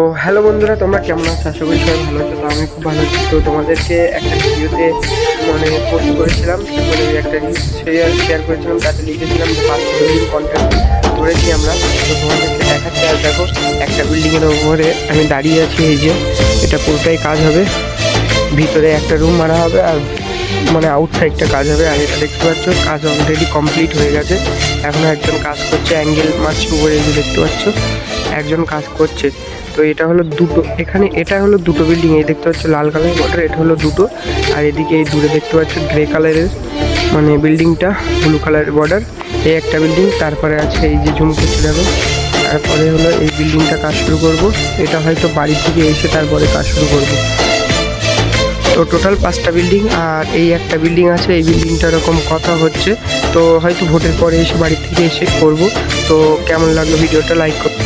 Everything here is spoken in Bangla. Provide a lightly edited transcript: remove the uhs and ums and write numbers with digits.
তো হ্যালো বন্ধুরা, তোমরা কেমন আছো? আশা করি সবাই ভালো আছো। তো আমি খুব ভালো আছি। তো তোমাদেরকে একটা ভিডিওতে পোস্ট করেছিলাম, তারপরে একটা রিলস শেয়ার করেছিলাম, তাতে লিখেছিলাম যে 5টা বিল্ডিং কন্টেন্ট ধরেছি আমরা। তো তোমাদেরকে দেখাচ্ছি। আর দেখো, একটা বিল্ডিংয়ের ওপরে আমি দাঁড়িয়ে আছি। এই যে এটা পুরোটাই কাজ হবে, ভিতরে একটা রুম মারা হবে আর আউটসাইডটা কাজ হবে। আর এটা দেখতে পাচ্ছ, কাজ অলরেডি কমপ্লিট হয়ে গেছে। এখন একজন কাজ করছে, অ্যাঙ্গেল মারছে উপরে। এই যে দেখতে পাচ্ছ, একজন কাজ করছে। তো এটা হলো দুটো, এখানে এটা হলো দুটো বিল্ডিং। এই দেখতে পাচ্ছ লাল কালারের বর্ডার, এটা হলো দুটো। আর এদিকে এই দূরে দেখতে পাচ্ছ গ্রে কালারের বিল্ডিংটা, ব্লু কালারের বর্ডার। এই একটা বিল্ডিং, তারপরে আছে এই যে ঝুম করছে দেখো। তারপরে হলো এই বিল্ডিংটা কাজ শুরু করব। এটা হয়তো বাড়ি থেকে এসে তারপরে কাজ শুরু করব। তো টোটাল 5টা বিল্ডিং, আর এই একটা বিল্ডিং আছে। এই বিল্ডিংটা এরকম কথা হচ্ছে, তো হয়তো ভোটের পরে এসে বাড়ি থেকে এসে করব। তো কেমন লাগলো ভিডিওটা, লাইক করো।